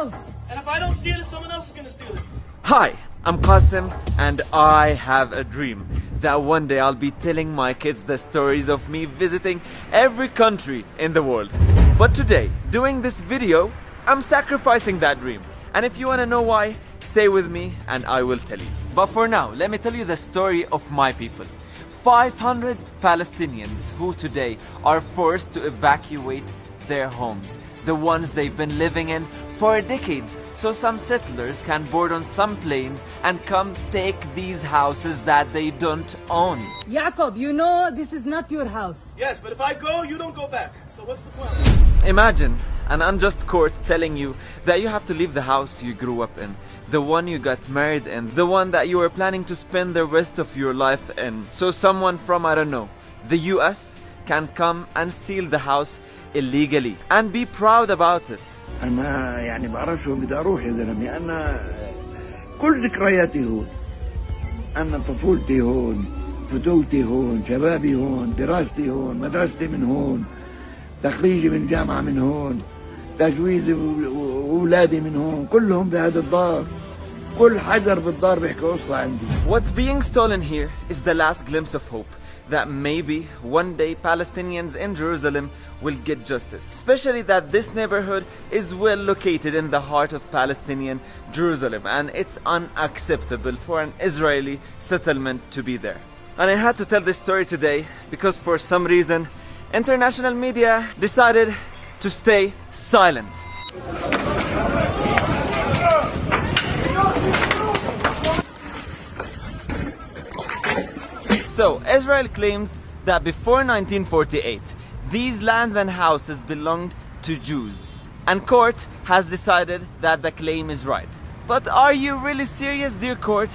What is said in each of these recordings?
house. And if I don't steal it, someone else is gonna steal it. Hi, I'm Qasim, and I have a dream that one day I'll be telling my kids the stories of me visiting every country in the world. But today, doing this video, I'm sacrificing that dream. And if you want to know why, stay with me and I will tell you. But for now, let me tell you the story of my people. 500 Palestinians who today are forced to evacuate their homes, the ones they've been living in for decades, so some settlers can board on some planes and come take these houses that they don't own. Jacob, you know this is not your house. Yes, but if I go, you don't go back. So what's the plan? Imagine an unjust court telling you that you have to leave the house you grew up in, the one you got married in, the one that you were planning to spend the rest of your life in. So someone from, I don't know, the US can come and steal the house illegally and be proud about it. أنا يعني بعرفش وين بدي أروح يا زلمة. أنا كل ذكرياتي هون. أنا طفولتي هون، فتوتي هون، شبابي هون، دراستي هون، مدرستي من هون، تخريجي من جامعة من هون، تجويزي وأولادي من هون، كلهم بهذا الدار. كل حجر بالدار بيحكي قصة عندي. What's being stolen here is the last glimpse of hope that maybe one day Palestinians in Jerusalem will get justice. Especially that this neighborhood is well located in the heart of Palestinian Jerusalem, and it's unacceptable for an Israeli settlement to be there. And I had to tell this story today because for some reason international media decided to stay silent. So, Israel claims that before 1948, these lands and houses belonged to Jews. And court has decided that the claim is right. But are you really serious, dear court?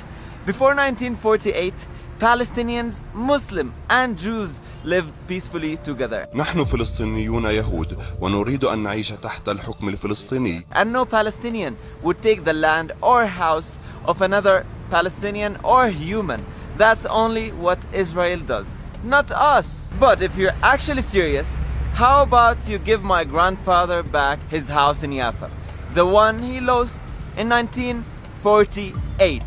Before 1948, Palestinians, Muslim and Jews lived peacefully together. نحن فلسطينيون يهود ونريد أن نعيش تحت الحكم الفلسطيني. And no Palestinian would take the land or house of another Palestinian or human. That's only what Israel does, not us. But if you're actually serious, how about you give my grandfather back his house in Jaffa, the one he lost in 1948?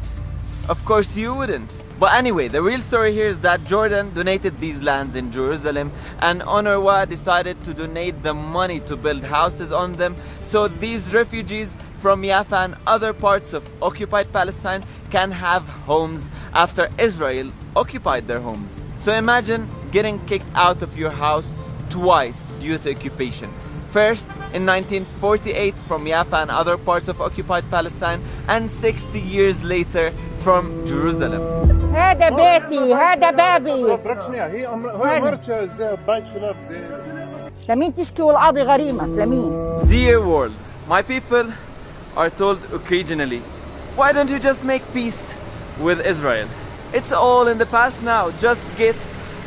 Of course you wouldn't. But anyway, the real story here is that Jordan donated these lands in Jerusalem, and UNRWA decided to donate the money to build houses on them, so these refugees from Jaffa and other parts of occupied Palestine can have homes after Israel occupied their homes. So imagine getting kicked out of your house twice due to occupation. First in 1948 from Jaffa and other parts of occupied Palestine, and 60 years later from Jerusalem. هذا بيتي، هذا بابي. لمين تشكي والقاضي غريمة؟ لمين؟ Dear world, my people are told occasionally, why don't you just make peace with Israel? It's all in the past now, just get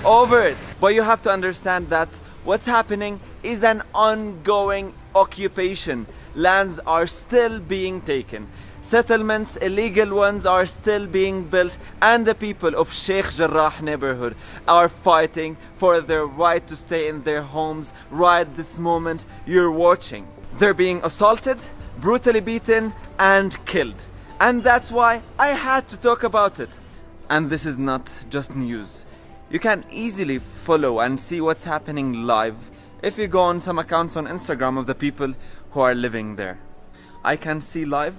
over it. But you have to understand that what's happening is an ongoing occupation. Lands are still being taken. Settlements, illegal ones, are still being built, and the people of Sheikh Jarrah neighborhood are fighting for their right to stay in their homes right this moment you're watching. They're being assaulted, brutally beaten and killed. And that's why I had to talk about it. And this is not just news. You can easily follow and see what's happening live if you go on some accounts on Instagram of the people who are living there. I can see live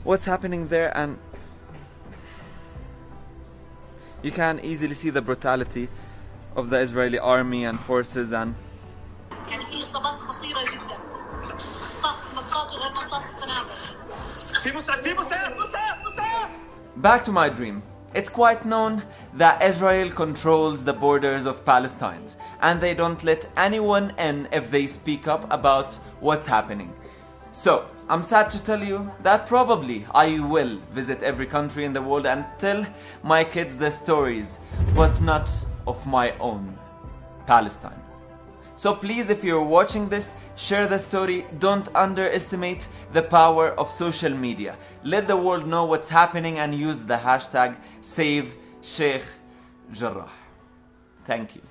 what's happening there, and you can easily see the brutality of the Israeli army and forces. And back to my dream. It's quite known that Israel controls the borders of Palestine, and they don't let anyone in if they speak up about what's happening. So, I'm sad to tell you that probably I will visit every country in the world and tell my kids the stories, but not of my own Palestine. So please, if you're watching this, share the story. Don't underestimate the power of social media. Let the world know what's happening and use the hashtag #SaveSheikh Jarrah. Thank you.